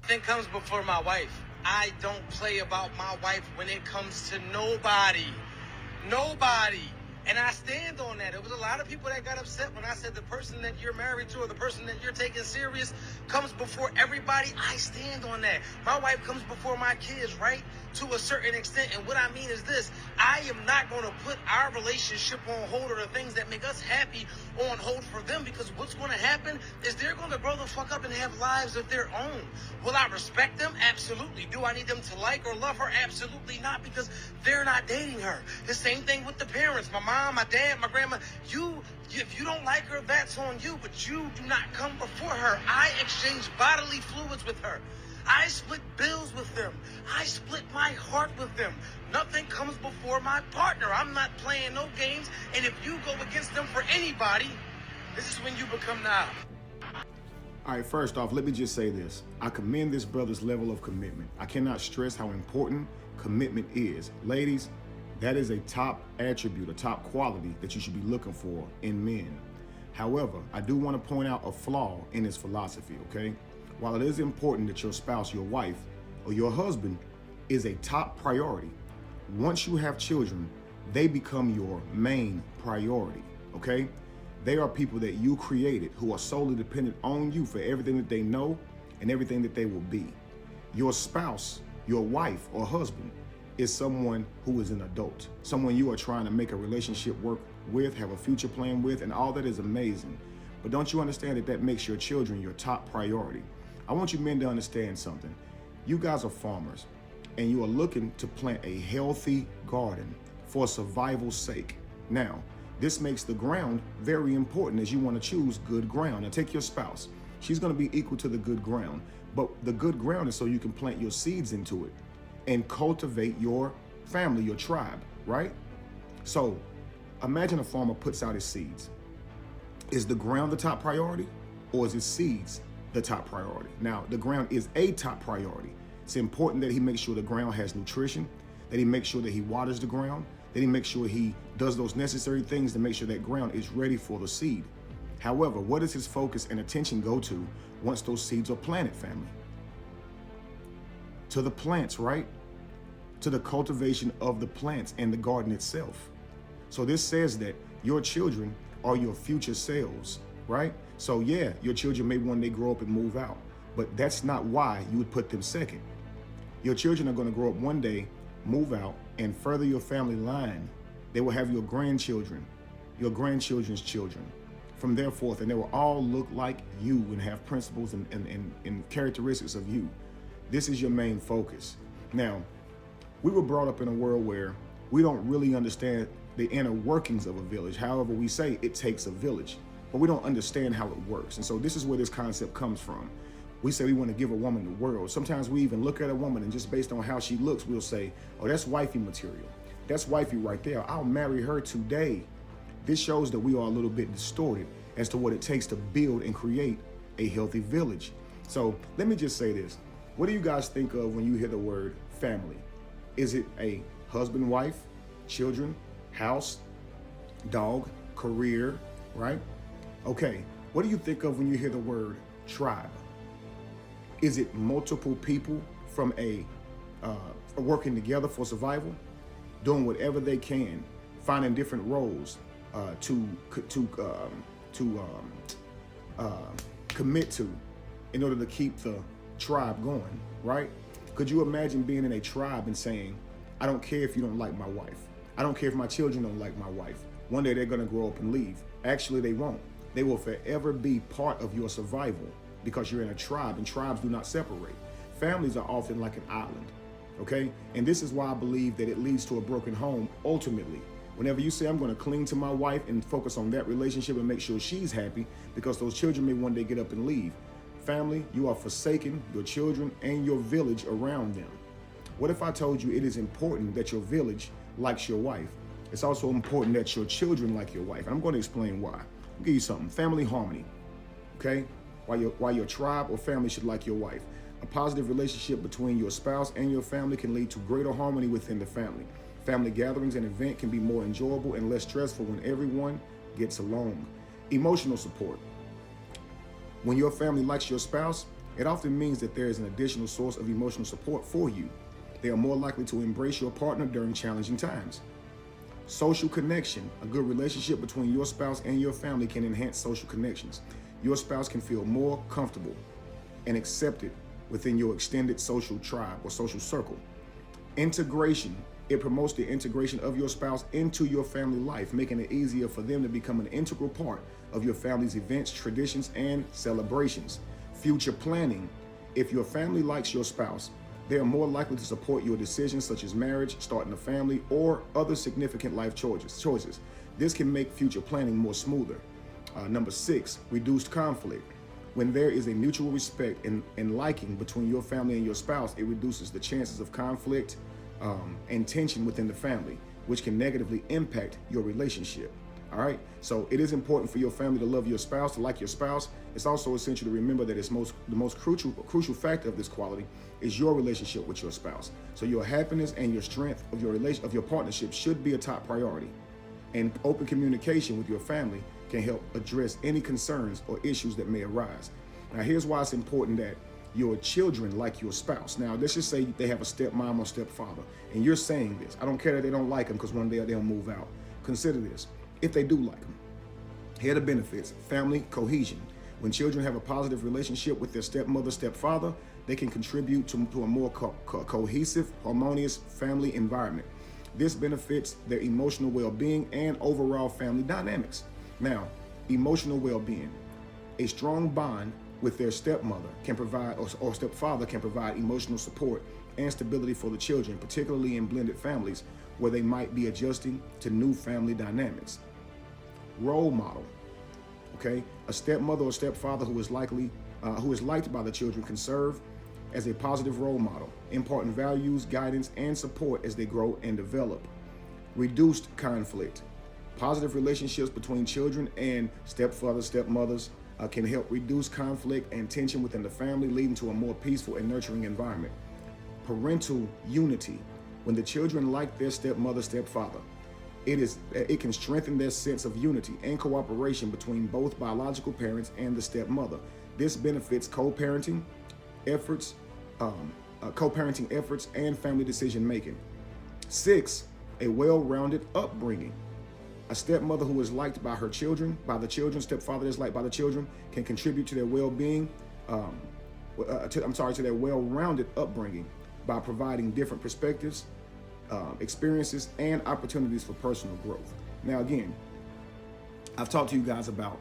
Nothing comes before my wife. I don't play about my wife when it comes to nobody. Nobody. And I stand on that. There was a lot of people that got upset when I said the person that you're married to or the person that you're taking serious comes before everybody. I stand on that. My wife comes before my kids, right? To a certain extent. And what I mean is this. I am not going to put our relationship on hold or the things that make us happy on hold for them, because what's going to happen is they're going to grow the fuck up and have lives of their own. Will I respect them? Absolutely. Do I need them to like or love her? Absolutely not, because they're not dating her. The same thing with the parents. My mom, my dad, my grandma. If you don't like her, that's on you, but you do not come before her. I exchange bodily fluids with her. I split bills with them. I split my heart with them. Nothing comes before my partner. I'm not playing no games. And if you go against them for anybody, this is when you become now. All right, first off, let me just say this. I commend this brother's level of commitment. I cannot stress how important commitment is. Ladies, that is a top attribute, a top quality that you should be looking for in men. However, I do want to point out a flaw in his philosophy, okay? While it is important that your spouse, your wife, or your husband is a top priority, once you have children, they become your main priority, okay? They are people that you created who are solely dependent on you for everything that they know and everything that they will be. Your spouse, your wife or husband is someone who is an adult, someone you are trying to make a relationship work with, have a future plan with, and all that is amazing. But don't you understand that that makes your children your top priority? I want you men to understand something. You guys are farmers, and you are looking to plant a healthy garden for survival's sake. Now, this makes the ground very important, as you want to choose good ground. Now take your spouse. She's going to be equal to the good ground, but the good ground is so you can plant your seeds into it and cultivate your family, your tribe, right? So imagine a farmer puts out his seeds. Is the ground the top priority, or is his seeds the top priority? Now, the ground is a top priority. It's important that he makes sure the ground has nutrition, that he makes sure that he waters the ground, that he makes sure he does those necessary things to make sure that ground is ready for the seed. However, what does his focus and attention go to once those seeds are planted, family? To the plants, right? To the cultivation of the plants and the garden itself. So this says that your children are your future selves, right? So yeah, your children may one day grow up and move out, but that's not why you would put them second. Your children are going to grow up one day, move out, and further your family line. They will have your grandchildren, your grandchildren's children, from there forth, and they will all look like you and have principles and characteristics of you. This is your main focus. Now, we were brought up in a world where we don't really understand the inner workings of a village. However, we say it takes a village, but we don't understand how it works. And so this is where this concept comes from. We say we want to give a woman the world. Sometimes we even look at a woman and just based on how she looks, we'll say, oh, that's wifey material. That's wifey right there. I'll marry her today. This shows that we are a little bit distorted as to what it takes to build and create a healthy village. So let me just say this. What do you guys think of when you hear the word family? Is it a husband, wife, children, house, dog, career, right? Okay, what do you think of when you hear the word tribe? Is it multiple people from working together for survival, doing whatever they can, finding different roles to commit to in order to keep the tribe going, right? Could you imagine being in a tribe and saying, I don't care if you don't like my wife. I don't care if my children don't like my wife. One day they're gonna grow up and leave. Actually, they won't. They will forever be part of your survival because you're in a tribe, and tribes do not separate. Families are often like an island, okay? And this is why I believe that it leads to a broken home ultimately. Whenever you say, I'm gonna cling to my wife and focus on that relationship and make sure she's happy, because those children may one day get up and leave. Family, you are forsaking your children and your village around them. What if I told you it is important that your village likes your wife? It's also important that your children like your wife. And I'm going to explain why. I'll give you something. Family harmony, okay? Why your tribe or family should like your wife. A positive relationship between your spouse and your family can lead to greater harmony within the family. Family gatherings and events can be more enjoyable and less stressful when everyone gets along. Emotional support. When your family likes your spouse, It often means that there is an additional source of emotional support for you. They are more likely to embrace your partner during challenging times. Social connection. A good relationship between your spouse and your family can enhance social connections. Your spouse can feel more comfortable and accepted within your extended social tribe or social circle. Integration. It promotes the integration of your spouse into your family life, making it easier for them to become an integral part of your family's events, traditions, and celebrations. Future planning. If your family likes your spouse, they are more likely to support your decisions such as marriage, starting a family, or other significant life choices. This can make future planning more smoother. Number 6, reduced conflict. When there is a mutual respect and liking between your family and your spouse, it reduces the chances of conflict and tension within the family, which can negatively impact your relationship. All right, so it is important for your family to love your spouse, to like your spouse. It's also essential to remember that the most crucial factor of this quality is your relationship with your spouse. So your happiness and your strength of your partnership should be a top priority. And open communication with your family can help address any concerns or issues that may arise. Now, here's why it's important that your children like your spouse. Now, let's just say they have a stepmom or stepfather, and you're saying this. I don't care that they don't like them because one day they'll move out. Consider this. If they do like them, here are the benefits. Family cohesion. When children have a positive relationship with their stepmother, stepfather, they can contribute to a more cohesive, harmonious family environment. This benefits their emotional well-being and overall family dynamics. Now, emotional well-being. A strong bond with their stepmother can provide, or stepfather can provide emotional support and stability for the children, particularly in blended families where they might be adjusting to new family dynamics. Role model. Okay, a stepmother or stepfather who is liked by the children can serve as a positive role model, imparting values, guidance, and support as they grow and develop. Reduced conflict. Positive relationships between children and stepfathers, stepmothers can help reduce conflict and tension within the family, leading to a more peaceful and nurturing environment. Parental unity. When the children like their stepmother, stepfather, it can strengthen their sense of unity and cooperation between both biological parents and the stepmother. This benefits co-parenting efforts and family decision making. 6, a well-rounded upbringing. A stepmother who is liked by her children, stepfather is liked by the children, can contribute to their well-being, to their well-rounded upbringing by providing different perspectives, experiences, and opportunities for personal growth. Now, again, I've talked to you guys about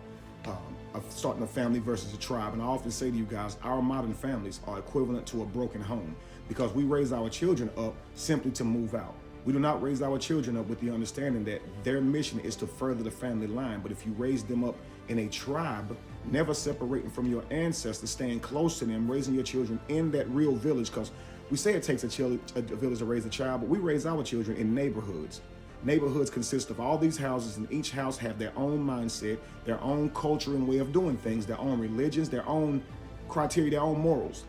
starting a family versus a tribe, and I often say to you guys, our modern families are equivalent to a broken home because we raise our children up simply to move out. We do not raise our children up with the understanding that their mission is to further the family line. But if you raise them up in a tribe, never separating from your ancestors, staying close to them, raising your children in that real village, because we say it takes a village to raise a child, but we raise our children in neighborhoods. Neighborhoods consist of all these houses, and each house have their own mindset, their own culture and way of doing things, their own religions, their own criteria, their own morals.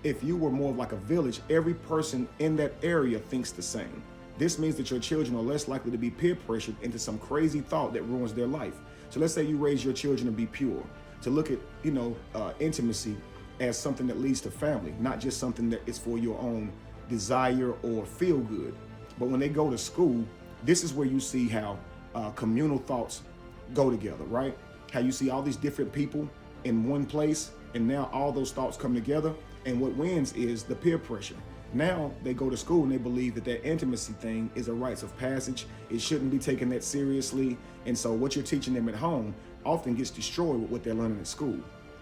If you were more of like a village, every person in that area thinks the same. This means that your children are less likely to be peer pressured into some crazy thought that ruins their life. So let's say you raise your children to be pure, to look at, intimacy as something that leads to family, not just something that is for your own desire or feel good. But when they go to school, this is where you see how communal thoughts go together, right? How you see all these different people in one place, and now all those thoughts come together, and what wins is the peer pressure. Now they go to school and they believe that that intimacy thing is a rites of passage. It shouldn't be taken that seriously. And so what you're teaching them at home often gets destroyed with what they're learning at school.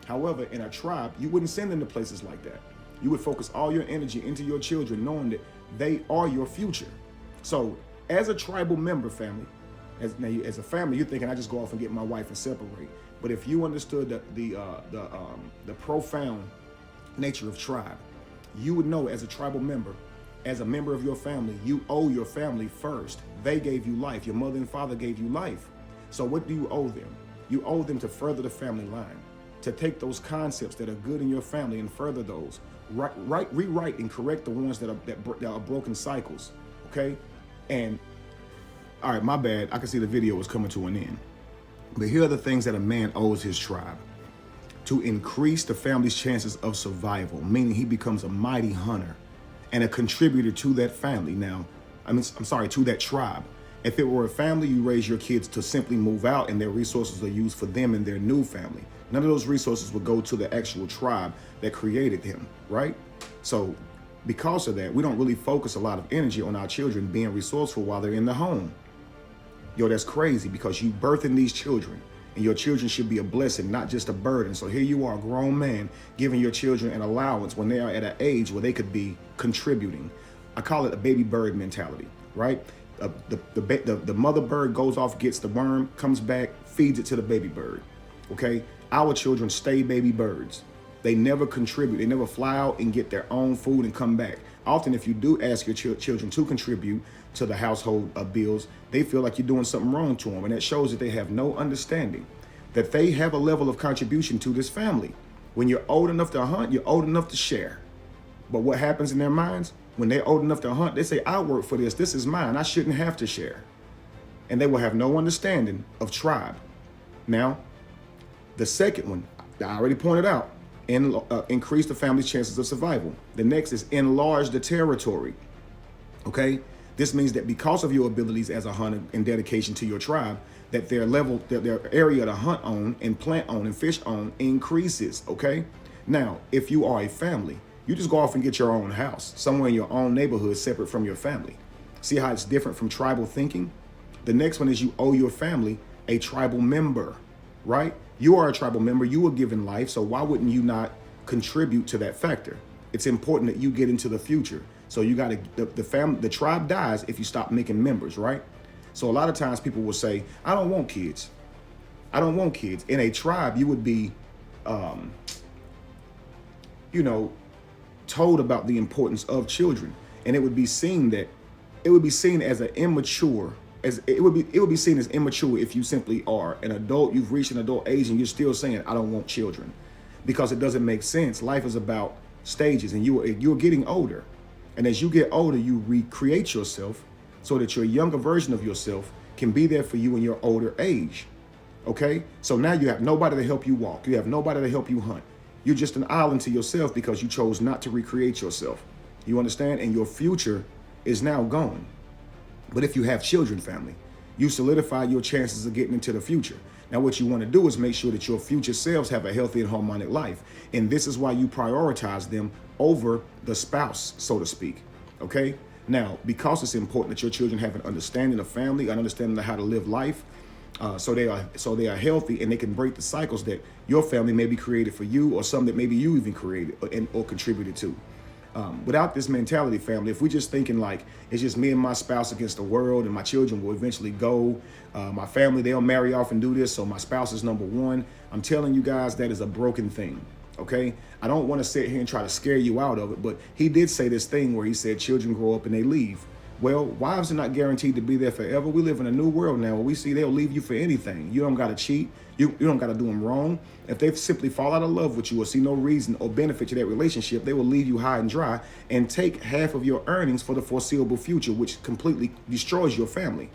However, in a tribe, you wouldn't send them to places like that. You would focus all your energy into your children, knowing that they are your future. So as a tribal member, family, as a family, you're thinking, I just go off and get my wife and separate. But if you understood the profound nature of tribe, you would know as a tribal member, as a member of your family, you owe your family first. They gave you life. Your mother and father gave you life. So what do you owe them? You owe them to further the family line, to take those concepts that are good in your family and further those, rewrite and correct the ones that are broken cycles, okay? And, all right, my bad. I can see the video was coming to an end. But here are the things that a man owes his tribe. to increase the family's chances of survival, meaning he becomes a mighty hunter and a contributor to that family. Now, I'm sorry, to that tribe. If it were a family, you raise your kids to simply move out and their resources are used for them and their new family. None of those resources would go to the actual tribe that created him, right? So because of that, we don't really focus a lot of energy on our children being resourceful while they're in the home. Yo, that's crazy, because you birthing these children, and your children should be a blessing, not just a burden. So here you are, a grown man, giving your children an allowance when they are at an age where they could be contributing. I call it a baby bird mentality, right? The mother bird goes off, gets the worm, comes back, feeds it to the baby bird, okay? Our children stay baby birds. They never contribute. They never fly out and get their own food and come back. Often, if you do ask your children to contribute to the household bills, they feel like you're doing something wrong to them. And that shows that they have no understanding that they have a level of contribution to this family. When you're old enough to hunt, you're old enough to share. But what happens in their minds? When they're old enough to hunt, they say, I work for this. This is mine. I shouldn't have to share. And they will have no understanding of tribe. Now, the second one, I already pointed out, increase the family's chances of survival. The next is enlarge the territory. Okay? This means that because of your abilities as a hunter and dedication to your tribe, that their area to hunt on and plant on and fish on increases. Okay? Now, if you are a family, you just go off and get your own house, somewhere in your own neighborhood separate from your family. See how it's different from tribal thinking? The next one is you owe your family a tribal member, right? You are a tribal member, you were given life, so why wouldn't you not contribute to that factor? It's important that you get into the future. So you got to, the tribe dies if you stop making members, right? So a lot of times people will say, I don't want kids. I don't want kids. In a tribe, you would be, told about the importance of children. And it would be seen as an immature, it would be seen as immature if you simply are an adult, you've reached an adult age and you're still saying, I don't want children, because it doesn't make sense. Life is about stages, and you're getting older. And as you get older, you recreate yourself so that your younger version of yourself can be there for you in your older age. Okay? So now you have nobody to help you walk. You have nobody to help you hunt. You're just an island to yourself because you chose not to recreate yourself. You understand? And your future is now gone. But if you have children, family, you solidify your chances of getting into the future. Now, what you want to do is make sure that your future selves have a healthy and harmonic life. And this is why you prioritize them over the spouse, so to speak. Okay? Now, because it's important that your children have an understanding of family, an understanding of how to live life, so they are healthy and they can break the cycles that your family may be created for you, or some that maybe you even created or contributed to. Without this mentality, family, if we're just thinking like it's just me and my spouse against the world and my children will eventually go, my family, they'll marry off and do this, so my spouse is number one, I'm telling you guys, that is a broken thing. Okay? I don't want to sit here and try to scare you out of it, but he did say this thing where he said children grow up and they leave. Well, wives are not guaranteed to be there forever. We live in a new world now where we see they'll leave you for anything. You don't got to cheat. You don't got to do them wrong. If they simply fall out of love with you or see no reason or benefit to that relationship, they will leave you high and dry and take half of your earnings for the foreseeable future, which completely destroys your family.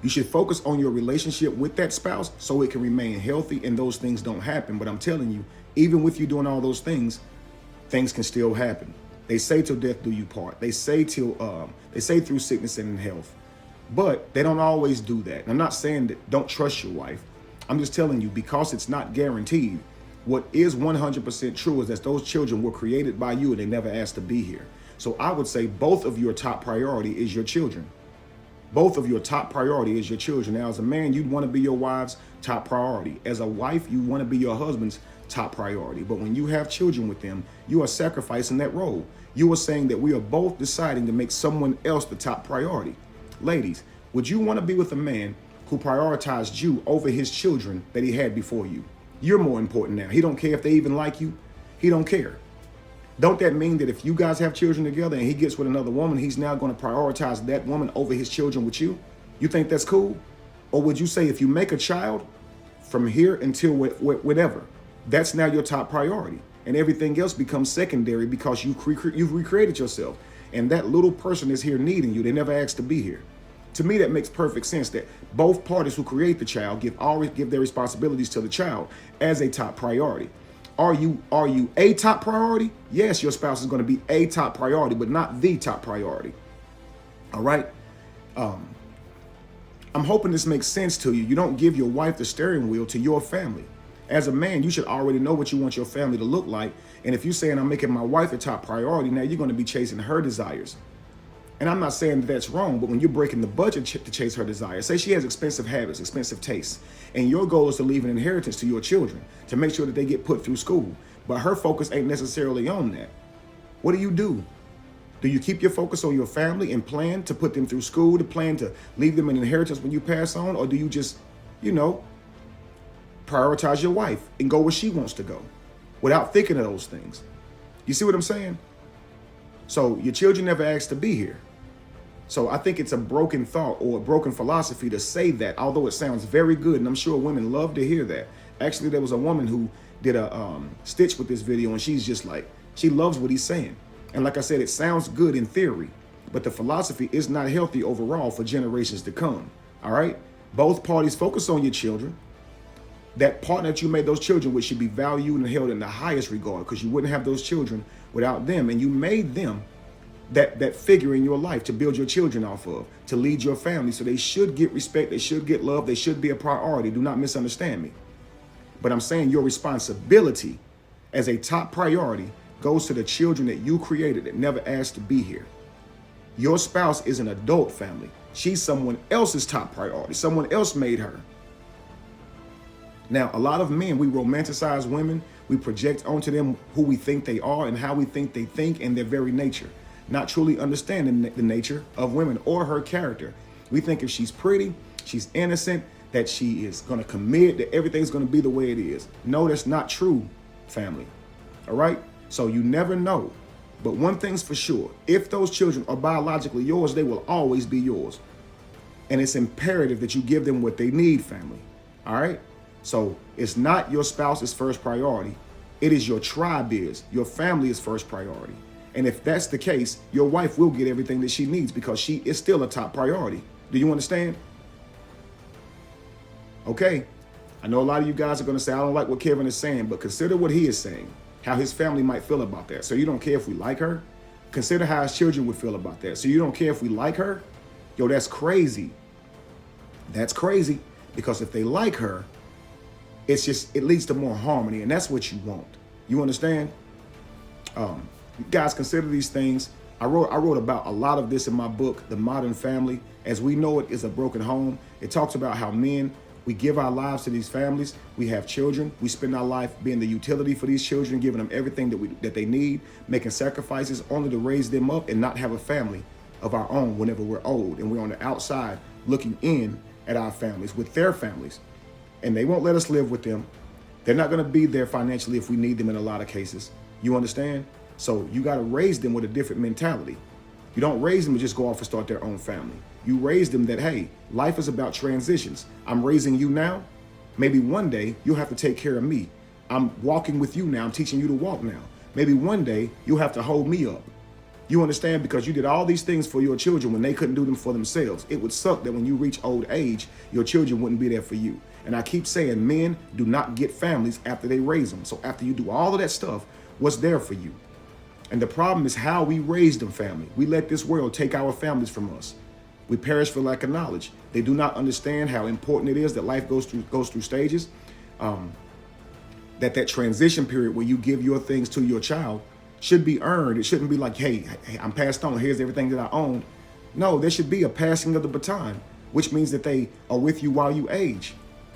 You should focus on your relationship with that spouse so it can remain healthy and those things don't happen. But I'm telling you, even with you doing all those things can still happen. They say till death do you part. They say through sickness and in health, but they don't always do that. And I'm not saying that don't trust your wife. I'm just telling you, because it's not guaranteed, what is 100% true is that those children were created by you and they never asked to be here. So I would say both of your top priority is your children. Both of your top priority is your children. Now, as a man, you'd want to be your wife's top priority. As a wife, you want to be your husband's top priority. But when you have children with them, you are sacrificing that role. You are saying that we are both deciding to make someone else the top priority. Ladies, would you want to be with a man who prioritized you over his children that he had before you? You're more important now. He don't care if they even like you. He don't care. Don't that mean that if you guys have children together and he gets with another woman, he's now going to prioritize that woman over his children with you? You think that's cool? Or would you say if you make a child from here until whatever, that's now your top priority, and everything else becomes secondary because you've recreated yourself, and that little person is here needing you. They never asked to be here. To me, that makes perfect sense that both parties who create the child always give their responsibilities to the child as a top priority. Are you a top priority? Yes, your spouse is going to be a top priority, but not the top priority. All right. I'm hoping this makes sense to you. You don't give your wife the steering wheel to your family. As a man, you should already know what you want your family to look like. And if you're saying I'm making my wife a top priority, now you're going to be chasing her desires. And I'm not saying that that's wrong, but when you're breaking the budget to chase her desires, say she has expensive habits, expensive tastes, and your goal is to leave an inheritance to your children to make sure that they get put through school, but her focus ain't necessarily on that. What do? Do you keep your focus on your family and plan to put them through school, to plan to leave them an inheritance when you pass on? Or do you just, prioritize your wife and go where she wants to go without thinking of those things? You see what I'm saying? So your children never asked to be here. So I think it's a broken thought or a broken philosophy to say that, although it sounds very good, and I'm sure women love to hear that. Actually, there was a woman who did a stitch with this video, and she's just like, she loves what he's saying. And like I said, it sounds good in theory, but the philosophy is not healthy overall for generations to come. All right? Both parties focus on your children. That partner that you made those children with should be valued and held in the highest regard, because you wouldn't have those children without them. And you made them that figure in your life to build your children off of, to lead your family. So they should get respect. They should get love. They should be a priority. Do not misunderstand me. But I'm saying your responsibility as a top priority goes to the children that you created that never asked to be here. Your spouse is an adult family. She's someone else's top priority. Someone else made her. Now, a lot of men, we romanticize women. We project onto them who we think they are and how we think they think and their very nature, not truly understanding the nature of women or her character. We think if she's pretty, she's innocent, that she is going to commit, that everything's going to be the way it is. No, that's not true, family. All right? So you never know. But one thing's for sure. If those children are biologically yours, they will always be yours. And it's imperative that you give them what they need, family. All right? So it's not your spouse's first priority. It is your tribe is. Your family is first priority. And if that's the case, your wife will get everything that she needs because she is still a top priority. Do you understand? Okay. I know a lot of you guys are going to say, I don't like what Kevin is saying, but consider what he is saying, how his family might feel about that. So you don't care if we like her? Consider how his children would feel about that. So you don't care if we like her? Yo, that's crazy. That's crazy, because if they like her, it leads to more harmony, and that's what you want. You understand? You guys, consider these things. I wrote about a lot of this in my book, The Modern Family. As we know it is a broken home. It talks about how men, we give our lives to these families. We have children. We spend our life being the utility for these children, giving them everything that they need, making sacrifices only to raise them up and not have a family of our own whenever we're old. And we're on the outside looking in at our families with their families. And they won't let us live with them. They're not going to be there financially if we need them in a lot of cases. You understand? So you got to raise them with a different mentality. You don't raise them to just go off and start their own family. You raise them that, hey, life is about transitions. I'm raising you now. Maybe one day you'll have to take care of me. I'm walking with you now. I'm teaching you to walk now. Maybe one day you'll have to hold me up. You understand? Because you did all these things for your children when they couldn't do them for themselves. It would suck that when you reach old age, your children wouldn't be there for you. And I keep saying men do not get families after they raise them. So after you do all of that stuff, what's there for you? And the problem is how we raise them, family. We let this world take our families from us. We perish for lack of knowledge. They do not understand how important it is that life goes through stages. That transition period where you give your things to your child should be earned. It shouldn't be like, hey, I'm passed on. Here's everything that I own. No, there should be a passing of the baton, which means that they are with you while you age.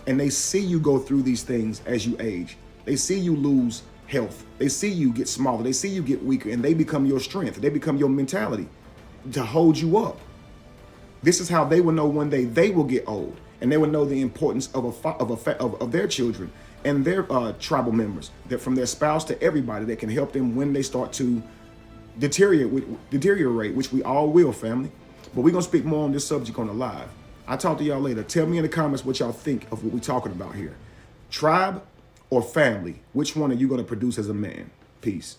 And they see you go through these things as you age. They see you lose health. They see you get smaller. They see you get weaker, and they become your strength. They become your mentality to hold you up. This is how they will know one day they will get old, and they will know the importance of their children and their tribal members, that from their spouse to everybody that can help them when they start to deteriorate, which we all will, family. But we're going to speak more on this subject on the live. I'll talk to y'all later. Tell me in the comments what y'all think of what we're talking about here. Tribe or family? Which one are you going to produce as a man? Peace.